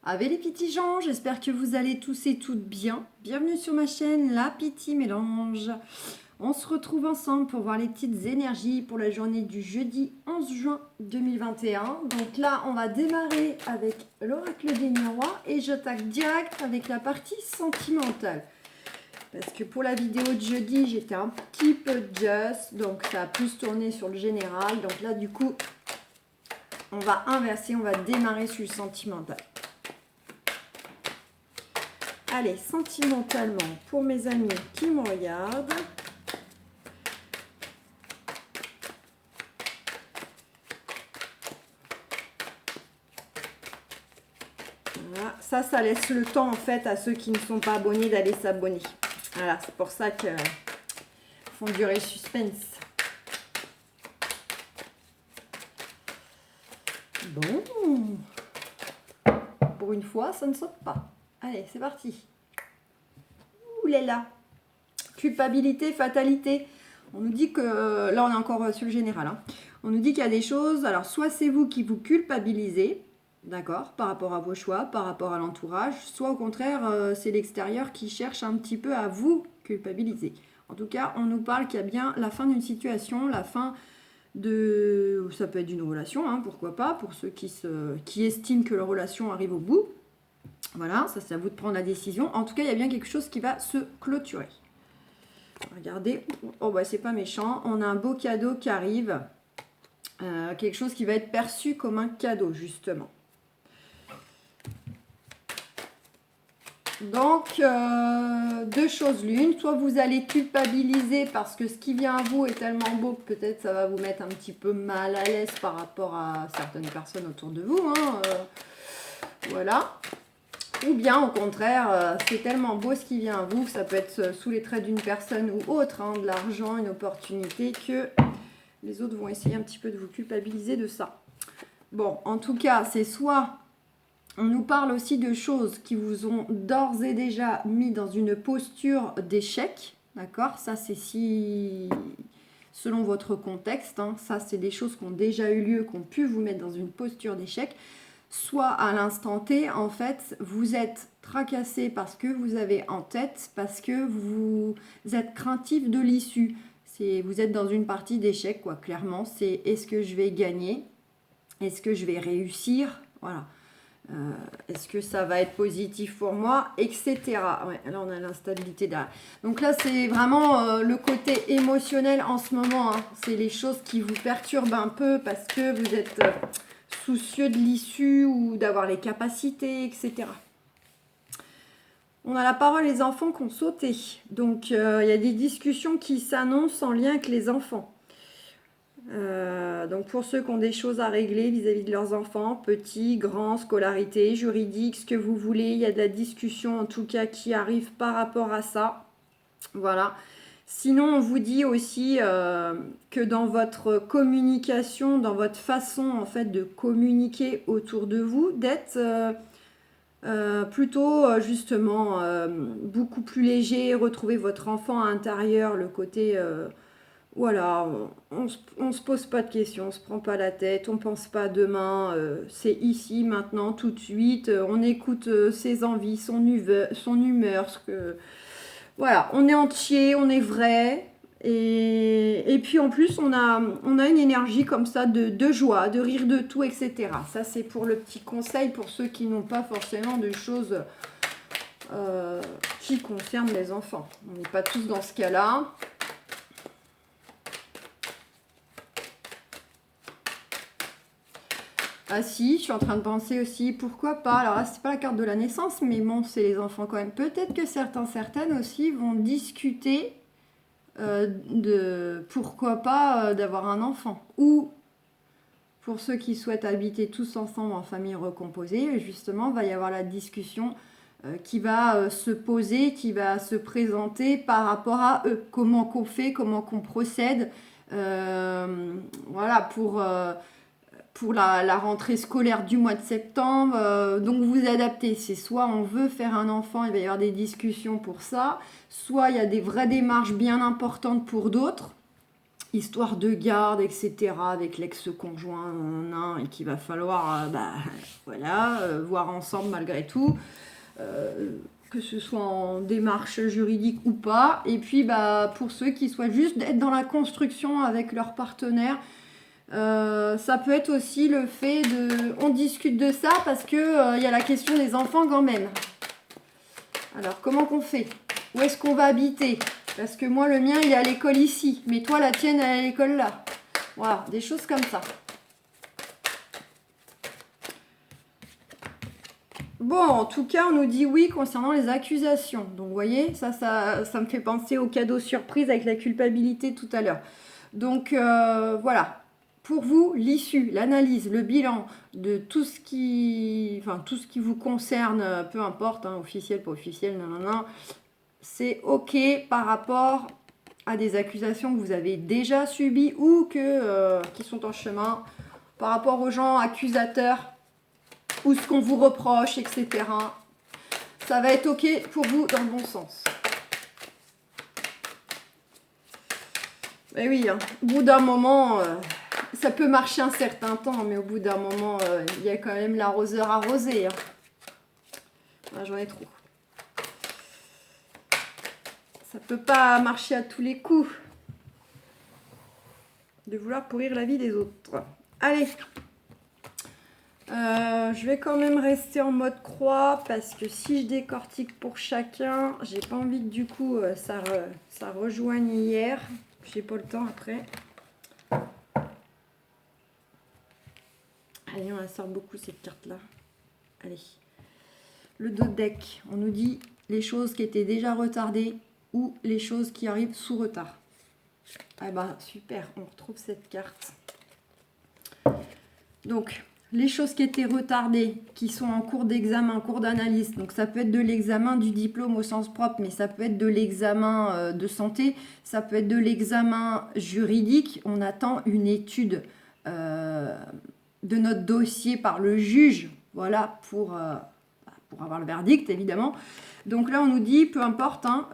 Avec les petits gens, j'espère que vous allez tous et toutes bien. Bienvenue sur ma chaîne La Petit Mélange. On se retrouve ensemble pour voir les petites énergies pour la journée du jeudi 11 juin 2021. Donc là, on va démarrer avec l'oracle des miroirs et j'attaque direct avec la partie sentimentale. Parce que pour la vidéo de jeudi, j'étais un petit peu just, donc ça a plus tourné sur le général. Donc là, du coup, on va inverser, on va démarrer sur le sentimental. Allez, sentimentalement, pour mes amis qui me regardent. Voilà, ça laisse le temps en fait à ceux qui ne sont pas abonnés d'aller s'abonner. Voilà, c'est pour ça que font durer le suspense. Bon, pour une fois, ça ne saute pas. Allez, c'est parti. Ouh là là. Culpabilité, fatalité. On nous dit que, là on est encore sur le général, hein. On nous dit qu'il y a des choses, alors soit c'est vous qui vous culpabilisez, d'accord, par rapport à vos choix, par rapport à l'entourage, soit au contraire, c'est l'extérieur qui cherche un petit peu à vous culpabiliser. En tout cas, on nous parle qu'il y a bien la fin d'une situation, la fin de... Ça peut être d'une relation, hein, pourquoi pas, pour ceux qui estiment que leur relation arrive au bout. Voilà, ça c'est à vous de prendre la décision. En tout cas, il y a bien quelque chose qui va se clôturer. Regardez, oh bah c'est pas méchant, on a un beau cadeau qui arrive, quelque chose qui va être perçu comme un cadeau justement. Donc, deux choses l'une, soit vous allez culpabiliser parce que ce qui vient à vous est tellement beau que peut-être ça va vous mettre un petit peu mal à l'aise par rapport à certaines personnes autour de vous, hein, voilà. Ou bien au contraire, c'est tellement beau ce qui vient à vous, que ça peut être sous les traits d'une personne ou autre, hein, de l'argent, une opportunité, que les autres vont essayer un petit peu de vous culpabiliser de ça. Bon, en tout cas, c'est soit on nous parle aussi de choses qui vous ont d'ores et déjà mis dans une posture d'échec, d'accord? Ça, c'est si... selon votre contexte, hein, ça, c'est des choses qui ont déjà eu lieu, qui ont pu vous mettre dans une posture d'échec. Soit à l'instant T, en fait, vous êtes tracassé parce que vous avez en tête, parce que vous êtes craintif de l'issue. Vous êtes dans une partie d'échec, quoi, clairement. C'est est-ce que je vais gagner? Est-ce que je vais réussir? Voilà. Est-ce que ça va être positif pour moi? Etc. Ouais, là, on a l'instabilité derrière. Donc là, c'est vraiment le côté émotionnel en ce moment, hein. C'est les choses qui vous perturbent un peu parce que vous êtes... soucieux de l'issue ou d'avoir les capacités, etc. On a la parole les enfants qui ont sauté. Donc, il y a des discussions qui s'annoncent en lien avec les enfants. Donc, pour ceux qui ont des choses à régler vis-à-vis de leurs enfants, petits, grands, scolarité, juridique, ce que vous voulez, il y a de la discussion en tout cas qui arrive par rapport à ça. Voilà. Sinon, on vous dit aussi que dans votre communication, dans votre façon en fait de communiquer autour de vous, d'être plutôt justement beaucoup plus léger, retrouver votre enfant à l'intérieur, le côté voilà, on se pose pas de questions, on se prend pas la tête, on pense pas demain, c'est ici, maintenant, tout de suite, on écoute ses envies, son humeur, ce que... Voilà, on est entier, on est vrai. Et puis en plus, on a une énergie comme ça de joie, de rire de tout, etc. Ça, c'est pour le petit conseil pour ceux qui n'ont pas forcément de choses qui concernent les enfants. On n'est pas tous dans ce cas-là. Ah si, je suis en train de penser aussi, pourquoi pas, alors là c'est pas la carte de la naissance, mais bon, c'est les enfants quand même. Peut-être que certaines aussi vont discuter de pourquoi pas d'avoir un enfant. Ou pour ceux qui souhaitent habiter tous ensemble en famille recomposée, justement, va y avoir la discussion qui va se poser, qui va se présenter par rapport à eux. Comment qu'on fait, comment qu'on procède, voilà, pour la rentrée scolaire du mois de septembre. Donc vous adaptez, c'est soit on veut faire un enfant, il va y avoir des discussions pour ça, soit il y a des vraies démarches bien importantes pour d'autres. histoire de garde, etc., avec l'ex-conjoint, et qu'il va falloir voilà, voir ensemble malgré tout, que ce soit en démarche juridique ou pas. Et puis pour ceux qui souhaitent juste être dans la construction avec leur partenaire, ça peut être aussi le fait de... On discute de ça parce que y a la question des enfants quand même. Alors, comment qu'on fait? Où est-ce qu'on va habiter? Parce que moi, le mien, il est à l'école ici. Mais toi, la tienne, elle est à l'école là. Voilà, des choses comme ça. Bon, en tout cas, on nous dit oui concernant les accusations. Donc, vous voyez, ça me fait penser au cadeau surprise avec la culpabilité tout à l'heure. Donc, voilà. Pour vous, l'issue, l'analyse, le bilan de tout ce qui vous concerne, peu importe, hein, officiel, pas officiel, non, c'est OK par rapport à des accusations que vous avez déjà subies ou qui sont en chemin, par rapport aux gens accusateurs ou ce qu'on vous reproche, etc. Ça va être OK pour vous dans le bon sens. Mais oui, hein, au bout d'un moment... ça peut marcher un certain temps, mais au bout d'un moment, il y a quand même l'arroseur arrosé. Hein. Ah, j'en ai trop. Ça peut pas marcher à tous les coups. De vouloir pourrir la vie des autres. Allez. Je vais quand même rester en mode croix, parce que si je décortique pour chacun, j'ai pas envie que du coup, ça rejoigne hier. J'ai pas le temps après. Allez, on la sort beaucoup cette carte-là. Allez. Le dos de deck, on nous dit les choses qui étaient déjà retardées ou les choses qui arrivent sous retard. Ah bah super, on retrouve cette carte. Donc, les choses qui étaient retardées, qui sont en cours d'examen, en cours d'analyse. Donc, ça peut être de l'examen du diplôme au sens propre, mais ça peut être de l'examen de santé, ça peut être de l'examen juridique. On attend une étude de notre dossier par le juge, voilà, pour avoir le verdict, évidemment. Donc là, on nous dit, peu importe, hein,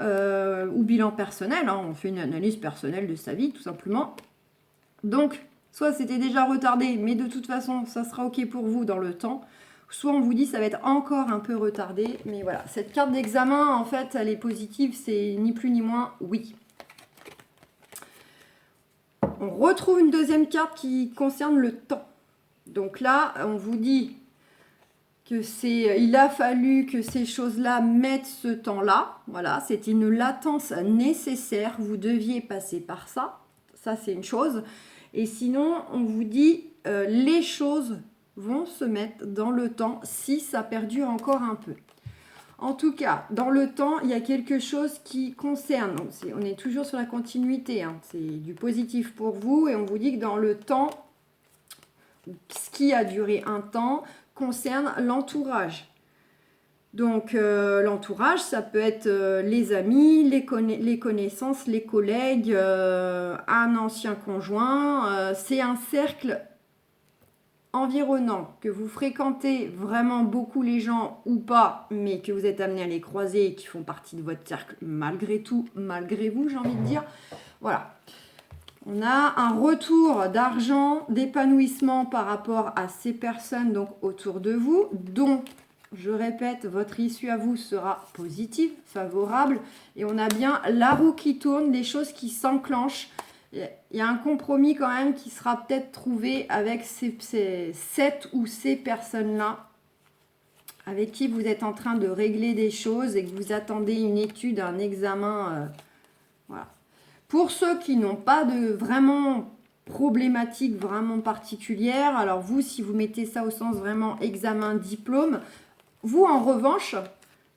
ou bilan personnel, hein, on fait une analyse personnelle de sa vie, tout simplement. Donc, soit c'était déjà retardé, mais de toute façon, ça sera OK pour vous dans le temps. Soit on vous dit, ça va être encore un peu retardé. Mais voilà, cette carte d'examen, en fait, elle est positive, c'est ni plus ni moins oui. On retrouve une deuxième carte qui concerne le temps. Donc là, on vous dit que il a fallu que ces choses-là mettent ce temps-là. Voilà, c'est une latence nécessaire. Vous deviez passer par ça. Ça, c'est une chose. Et sinon, on vous dit les choses vont se mettre dans le temps si ça perdure encore un peu. En tout cas, dans le temps, il y a quelque chose qui concerne. Donc, on est toujours sur la continuité. Hein, c'est du positif pour vous. Et on vous dit que dans le temps, ce qui a duré un temps concerne l'entourage. Donc, l'entourage, ça peut être les amis, les connaissances, les collègues, un ancien conjoint. C'est un cercle environnant, que vous fréquentez vraiment beaucoup les gens ou pas, mais que vous êtes amené à les croiser et qui font partie de votre cercle malgré tout, malgré vous, j'ai envie de dire. Voilà. On a un retour d'argent, d'épanouissement par rapport à ces personnes donc autour de vous, dont, je répète, votre issue à vous sera positive, favorable. Et on a bien la roue qui tourne, des choses qui s'enclenchent. Il y a un compromis quand même qui sera peut-être trouvé avec cette ou ces personnes-là, avec qui vous êtes en train de régler des choses et que vous attendez une étude, un examen. Voilà. Pour ceux qui n'ont pas de vraiment problématique vraiment particulière, alors vous, si vous mettez ça au sens vraiment examen, diplôme, vous, en revanche,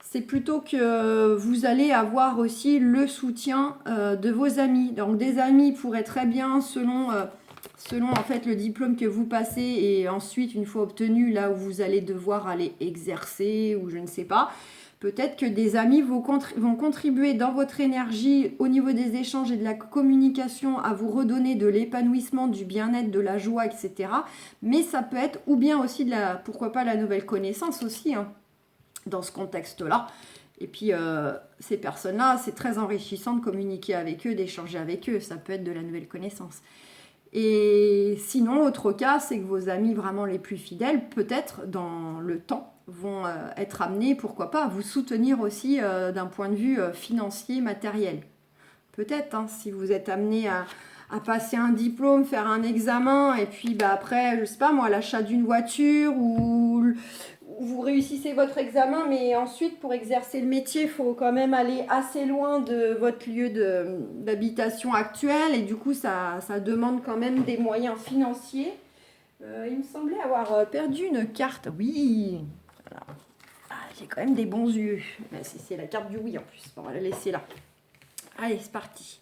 c'est plutôt que vous allez avoir aussi le soutien de vos amis. Donc, des amis pourraient très bien, selon en fait le diplôme que vous passez et ensuite, une fois obtenu, là où vous allez devoir aller exercer ou je ne sais pas, peut-être que des amis vont contribuer dans votre énergie au niveau des échanges et de la communication à vous redonner de l'épanouissement, du bien-être, de la joie, etc. Mais ça peut être, ou bien aussi, pourquoi pas la nouvelle connaissance aussi, hein, dans ce contexte-là. Et puis, ces personnes-là, c'est très enrichissant de communiquer avec eux, d'échanger avec eux. Ça peut être de la nouvelle connaissance. Et sinon, autre cas, c'est que vos amis vraiment les plus fidèles, peut-être dans le temps, vont être amenés, pourquoi pas, à vous soutenir aussi d'un point de vue financier, matériel. Peut-être, hein, si vous êtes amené à passer un diplôme, faire un examen, et puis après, je sais pas moi, l'achat d'une voiture, ou vous réussissez votre examen, mais ensuite, pour exercer le métier, il faut quand même aller assez loin de votre lieu d'habitation actuel, et du coup, ça demande quand même des moyens financiers. Il me semblait avoir perdu une carte. Oui, voilà. J'ai quand même des bons yeux. C'est la carte du oui en plus. Bon, on va la laisser là. Allez, c'est parti.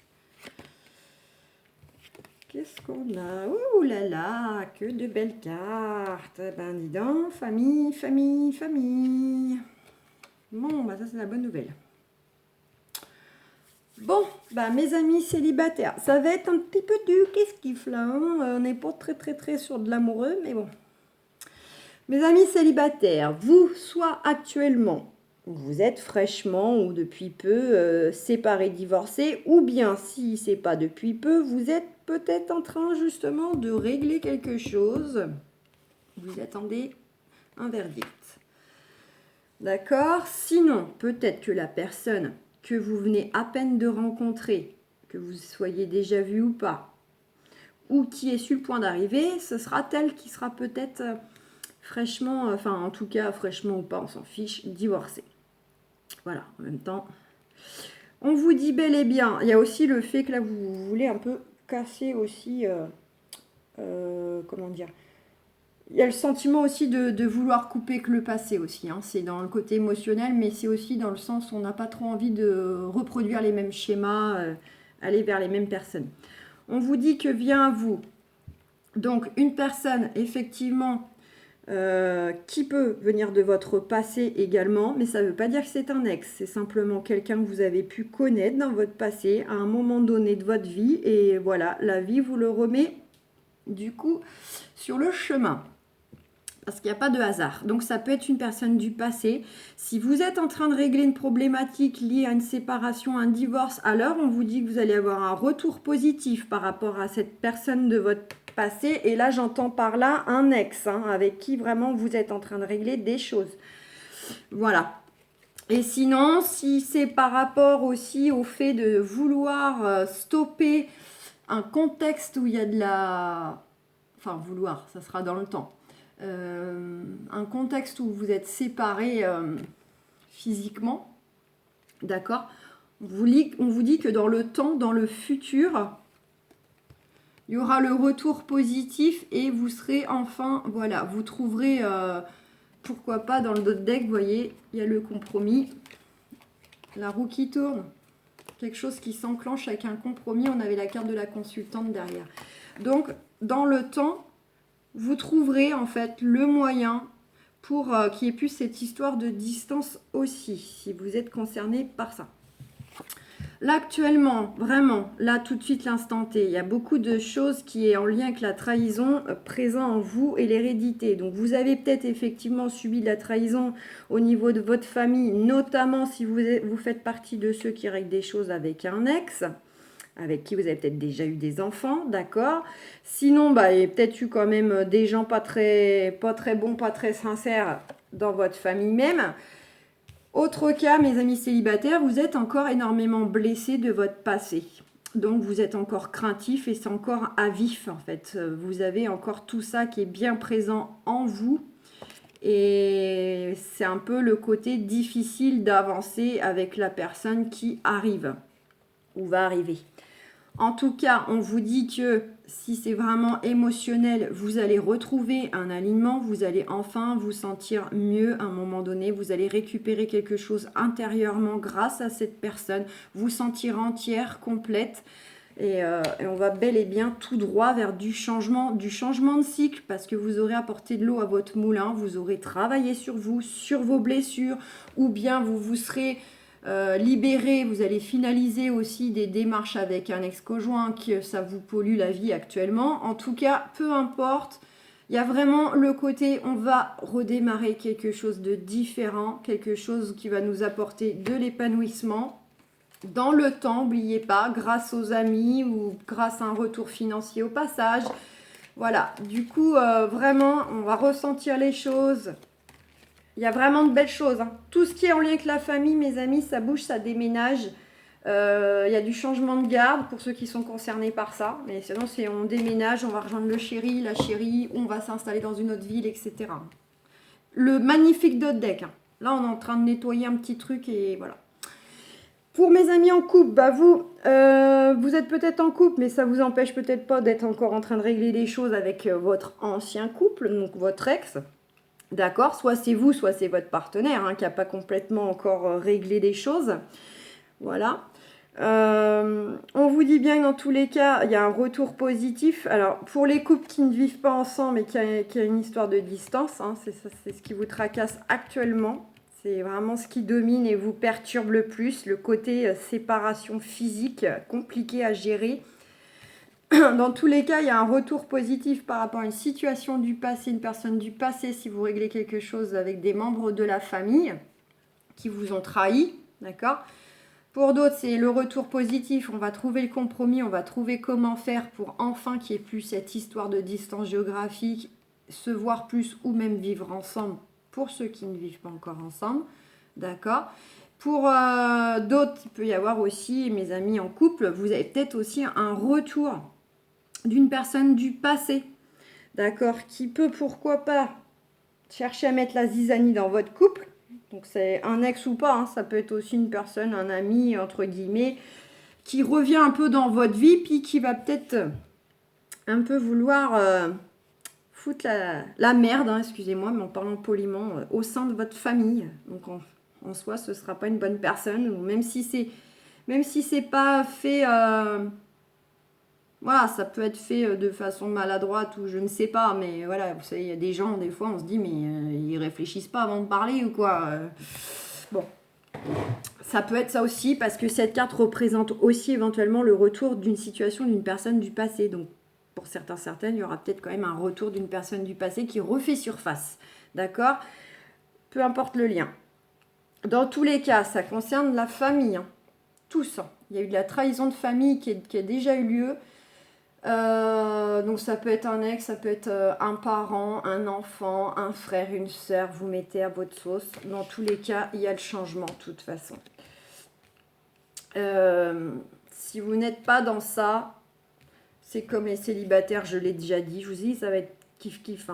Qu'est-ce qu'on a? Ouh là là, que de belles cartes. Ben dis donc, famille, famille, famille. Bon, bah ça c'est la bonne nouvelle. Bon, bah mes amis célibataires, ça va être un petit peu du kiff-kiff là. Hein, on n'est pas très sur de l'amoureux, mais bon. Mes amis célibataires, vous, soit actuellement, vous êtes fraîchement ou depuis peu séparés, divorcés, ou bien si c'est pas depuis peu, vous êtes peut-être en train justement de régler quelque chose. Vous attendez un verdict. D'accord? Sinon, peut-être que la personne que vous venez à peine de rencontrer, que vous soyez déjà vu ou pas, ou qui est sur le point d'arriver, ce sera elle qui sera peut-être fraîchement, enfin en tout cas fraîchement ou pas, on s'en fiche, divorcée. Voilà, en même temps, on vous dit bel et bien, il y a aussi le fait que là vous voulez un peu casser aussi, comment dire, il y a le sentiment aussi de vouloir couper que le passé aussi, hein. C'est dans le côté émotionnel, mais c'est aussi dans le sens où on n'a pas trop envie de reproduire les mêmes schémas, aller vers les mêmes personnes. On vous dit que vient à vous, donc une personne effectivement qui peut venir de votre passé également, mais ça ne veut pas dire que c'est un ex, c'est simplement quelqu'un que vous avez pu connaître dans votre passé à un moment donné de votre vie, et voilà, la vie vous le remet du coup sur le chemin. Parce qu'il n'y a pas de hasard. Donc ça peut être une personne du passé. Si vous êtes en train de régler une problématique liée à une séparation, un divorce, alors on vous dit que vous allez avoir un retour positif par rapport à cette personne de votre passé. Et là, j'entends par là un ex, hein, avec qui vraiment vous êtes en train de régler des choses. Voilà. Et sinon, si c'est par rapport aussi au fait de vouloir stopper un contexte où il y a de la... Enfin, vouloir, ça sera dans le temps. Un contexte où vous êtes séparés physiquement, d'accord, on vous dit que dans le temps, dans le futur, il y aura le retour positif et vous serez enfin, voilà, vous trouverez, pourquoi pas dans le deck, vous voyez, il y a le compromis, la roue qui tourne, quelque chose qui s'enclenche avec un compromis, on avait la carte de la consultante derrière. Donc, dans le temps, vous trouverez en fait le moyen pour qu'il n'y ait plus cette histoire de distance aussi, si vous êtes concerné par ça. Là actuellement, vraiment, là tout de suite l'instant T, il y a beaucoup de choses qui est en lien avec la trahison présent en vous et l'hérédité. Donc vous avez peut-être effectivement subi de la trahison au niveau de votre famille, notamment si vous faites partie de ceux qui règlent des choses avec un ex, avec qui vous avez peut-être déjà eu des enfants, d'accord. Sinon, il y a peut-être eu quand même des gens pas très bons, pas très sincères dans votre famille même. Autre cas, mes amis célibataires, vous êtes encore énormément blessés de votre passé. Donc, vous êtes encore craintif et c'est encore à vif, en fait. Vous avez encore tout ça qui est bien présent en vous. Et c'est un peu le côté difficile d'avancer avec la personne qui arrive ou va arriver. En tout cas, on vous dit que si c'est vraiment émotionnel, vous allez retrouver un alignement, vous allez enfin vous sentir mieux à un moment donné, vous allez récupérer quelque chose intérieurement grâce à cette personne, vous sentir entière, complète. Et on va bel et bien tout droit vers du changement de cycle, parce que vous aurez apporté de l'eau à votre moulin, vous aurez travaillé sur vous, sur vos blessures, ou bien vous vous serez... libéré, vous allez finaliser aussi des démarches avec un ex-conjoint que ça vous pollue la vie actuellement. En tout cas, peu importe, Il y a vraiment le côté, on va redémarrer quelque chose de différent, quelque chose qui va nous apporter de l'épanouissement dans le temps, n'oubliez pas, grâce aux amis ou grâce à un retour financier au passage. Voilà, du coup, vraiment, on va ressentir les choses. Il y a vraiment de belles choses. Hein. Tout ce qui est en lien avec la famille, mes amis, ça bouge, ça déménage. Il y a du changement de garde pour ceux qui sont concernés par ça. Mais sinon, c'est on déménage, on va rejoindre le chéri, la chérie, on va s'installer dans une autre ville, etc. Le magnifique dot deck. Hein. Là, on est en train de nettoyer un petit truc et voilà. Pour mes amis en couple, bah vous êtes peut-être en couple, mais ça vous empêche peut-être pas d'être encore en train de régler des choses avec votre ancien couple, donc votre ex. D'accord, soit c'est vous, soit c'est votre partenaire qui n'a pas complètement encore réglé des choses. Voilà. On vous dit bien que dans tous les cas, il y a un retour positif. Alors, pour les couples qui ne vivent pas ensemble et qui a une histoire de distance, c'est ce qui vous tracasse actuellement. C'est vraiment ce qui domine et vous perturbe le plus. Le côté séparation physique compliqué à gérer. Dans tous les cas, il y a un retour positif par rapport à une situation du passé, une personne du passé, si vous réglez quelque chose avec des membres de la famille qui vous ont trahi, d'accord ? Pour d'autres, c'est le retour positif, on va trouver le compromis, on va trouver comment faire pour enfin qu'il n'y ait plus cette histoire de distance géographique, se voir plus ou même vivre ensemble pour ceux qui ne vivent pas encore ensemble, d'accord ? Pour d'autres, il peut y avoir aussi, mes amis en couple, vous avez peut-être aussi un retour d'une personne du passé, d'accord, qui peut, pourquoi pas, chercher à mettre la zizanie dans votre couple. Donc c'est un ex ou pas, ça peut être aussi une personne, un ami, entre guillemets, qui revient un peu dans votre vie, puis qui va peut-être un peu vouloir foutre la merde, excusez-moi, mais en parlant poliment, au sein de votre famille. Donc en soi, ce ne sera pas une bonne personne, ou même si c'est pas fait... Voilà, ça peut être fait de façon maladroite ou je ne sais pas, mais voilà, vous savez, il y a des gens, des fois, on se dit, mais ils réfléchissent pas avant de parler ou quoi. Bon, ça peut être ça aussi, parce que cette carte représente aussi éventuellement le retour d'une situation d'une personne du passé. Donc, pour certaines, il y aura peut-être quand même un retour d'une personne du passé qui refait surface. D'accord ? Peu importe le lien. Dans tous les cas, ça concerne la famille. Tous. Il y a eu de la trahison de famille qui a déjà eu lieu. Donc ça peut être un ex, ça peut être un parent, un enfant, un frère, une sœur, vous mettez à votre sauce. Dans tous les cas, il y a le changement de toute façon. Si vous n'êtes pas dans ça, c'est comme les célibataires, je l'ai déjà dit, je vous dis, ça va être kiff-kiff.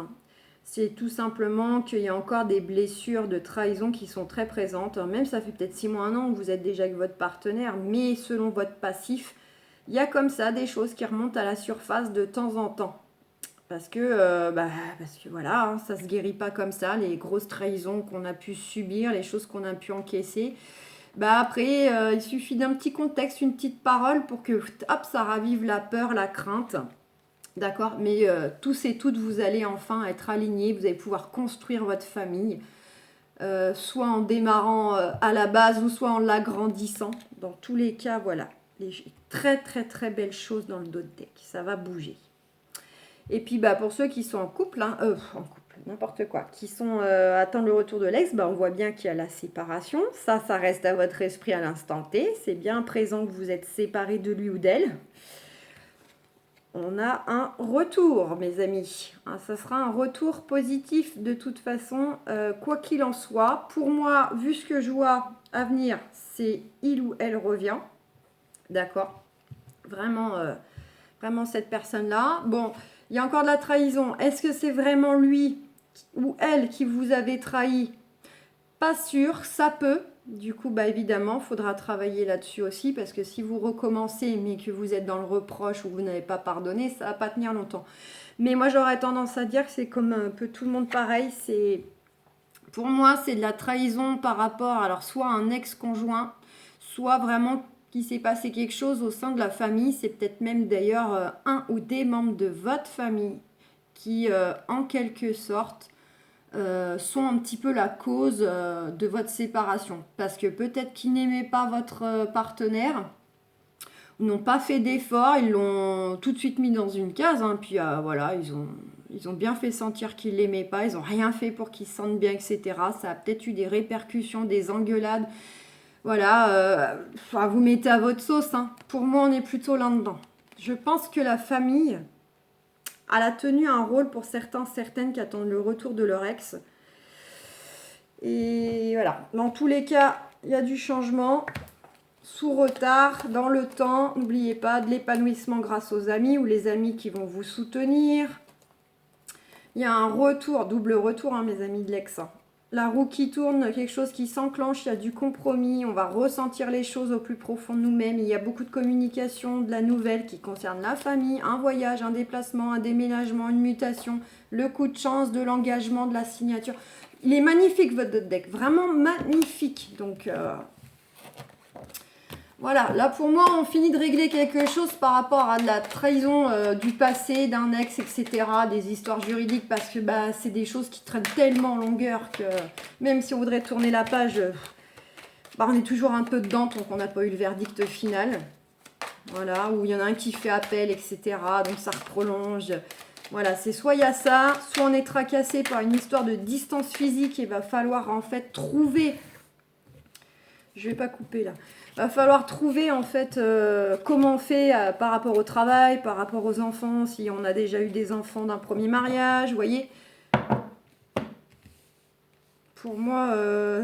C'est tout simplement qu'il y a encore des blessures de trahison qui sont très présentes. Même ça fait peut-être 6 mois, 1 an que vous êtes déjà avec votre partenaire, mais selon votre passif, il y a comme ça des choses qui remontent à la surface de temps en temps. Parce que voilà, ça ne se guérit pas comme ça, les grosses trahisons qu'on a pu subir, les choses qu'on a pu encaisser. Après, il suffit d'un petit contexte, une petite parole pour que hop, ça ravive la peur, la crainte. D'accord ? Mais tous et toutes, vous allez enfin être alignés, vous allez pouvoir construire votre famille, soit en démarrant à la base ou soit en l'agrandissant. Dans tous les cas, voilà. Les très très très belles choses dans le dot deck, ça va bouger. Et puis pour ceux qui sont en couple, n'importe quoi, qui sont attendent le retour de l'ex, on voit bien qu'il y a la séparation. Ça reste à votre esprit à l'instant T. C'est bien présent que vous êtes séparés de lui ou d'elle. On a un retour, mes amis. Ça sera un retour positif de toute façon, quoi qu'il en soit. Pour moi, vu ce que je vois à venir, c'est il ou elle revient. D'accord ? Vraiment cette personne-là. Bon, il y a encore de la trahison. Est-ce que c'est vraiment lui ou elle qui vous avait trahi ? Pas sûr, ça peut. Du coup, évidemment, il faudra travailler là-dessus aussi, parce que si vous recommencez, mais que vous êtes dans le reproche ou vous n'avez pas pardonné, ça ne va pas tenir longtemps. Mais moi, j'aurais tendance à dire que c'est comme un peu tout le monde pareil. Pour moi, c'est de la trahison par rapport, alors soit à un ex-conjoint, soit vraiment qu'il s'est passé quelque chose au sein de la famille. C'est peut-être même d'ailleurs un ou des membres de votre famille qui, en quelque sorte, sont un petit peu la cause de votre séparation. Parce que peut-être qu'ils n'aimaient pas votre partenaire, ou n'ont pas fait d'efforts, ils l'ont tout de suite mis dans une case, puis voilà, ils ont Ils ont bien fait sentir qu'ils ne l'aimaient pas. Ils n'ont rien fait pour qu'ils se sentent bien, etc. Ça a peut-être eu des répercussions, des engueulades. Voilà, vous mettez à votre sauce. Hein. Pour moi, on est plutôt là-dedans. Je pense que la famille, elle a tenu un rôle pour certains, certaines qui attendent le retour de leur ex. Et voilà, dans tous les cas, il y a du changement. Sous retard, dans le temps, n'oubliez pas de l'épanouissement grâce aux amis ou les amis qui vont vous soutenir. Il y a un retour, double retour, hein, mes amis de l'ex. La roue qui tourne, quelque chose qui s'enclenche, il y a du compromis, on va ressentir les choses au plus profond de nous-mêmes. Il y a beaucoup de communication, de la nouvelle qui concerne la famille, un voyage, un déplacement, un déménagement, une mutation, le coup de chance, de l'engagement, de la signature. Il est magnifique votre deck, vraiment magnifique. Donc voilà, là pour moi on finit de régler quelque chose par rapport à de la trahison du passé, d'un ex, etc. Des histoires juridiques parce que c'est des choses qui traînent tellement en longueur que même si on voudrait tourner la page, on est toujours un peu dedans tant qu'on n'a pas eu le verdict final. Voilà, où il y en a un qui fait appel, etc. Donc ça prolonge. Voilà, c'est soit il y a ça, soit on est tracassé par une histoire de distance physique et il va falloir en fait trouver... Je vais pas couper là. Va falloir trouver en fait comment on fait par rapport au travail, par rapport aux enfants, si on a déjà eu des enfants d'un premier mariage, vous voyez. Pour moi,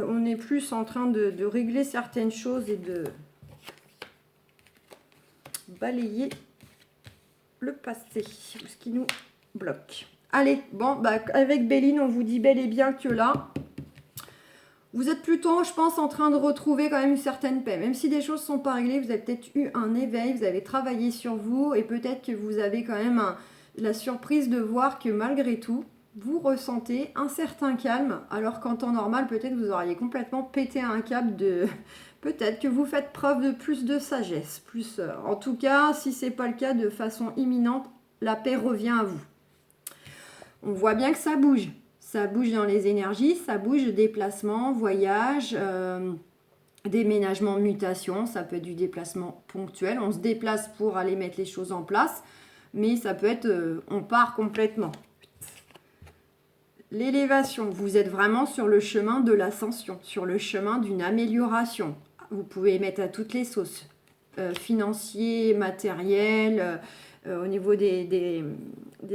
on est plus en train de régler certaines choses et de balayer le passé, ce qui nous bloque. Allez, bon, avec Béline, on vous dit bel et bien que là... Vous êtes plutôt, je pense, en train de retrouver quand même une certaine paix. Même si des choses ne sont pas réglées, vous avez peut-être eu un éveil, vous avez travaillé sur vous et peut-être que vous avez quand même la surprise de voir que malgré tout, vous ressentez un certain calme, alors qu'en temps normal, peut-être vous auriez complètement pété un câble de... Peut-être que vous faites preuve de plus de sagesse. En tout cas, si ce n'est pas le cas de façon imminente, la paix revient à vous. On voit bien que ça bouge. Ça bouge dans les énergies, ça bouge déplacement, voyage, déménagement, mutation. Ça peut être du déplacement ponctuel. On se déplace pour aller mettre les choses en place. Mais ça peut être, on part complètement. L'élévation, vous êtes vraiment sur le chemin de l'ascension, sur le chemin d'une amélioration. Vous pouvez mettre à toutes les sauces. Financier, matériel... au niveau des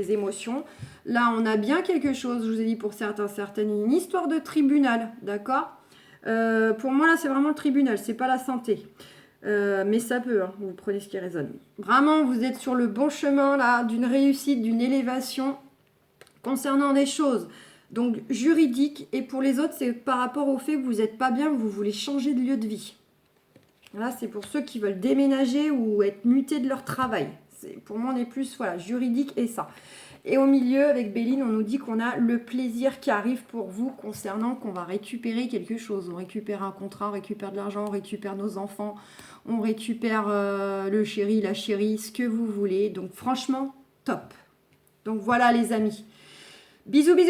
émotions. Là, on a bien quelque chose, je vous ai dit pour certains, certaines, une histoire de tribunal, d'accord pour moi, là, c'est vraiment le tribunal, c'est pas la santé. Mais ça peut, hein, vous prenez ce qui résonne. Vraiment, vous êtes sur le bon chemin, là, d'une réussite, d'une élévation concernant des choses. Donc, juridiques, et pour les autres, c'est par rapport au fait que vous n'êtes pas bien, vous voulez changer de lieu de vie. Là, c'est pour ceux qui veulent déménager ou être mutés de leur travail. Pour moi, on est plus juridique et ça. Et au milieu, avec Béline, on nous dit qu'on a le plaisir qui arrive pour vous concernant qu'on va récupérer quelque chose. On récupère un contrat, on récupère de l'argent, on récupère nos enfants, on récupère le chéri, la chérie, ce que vous voulez. Donc franchement, top. Donc voilà les amis. Bisous, bisous.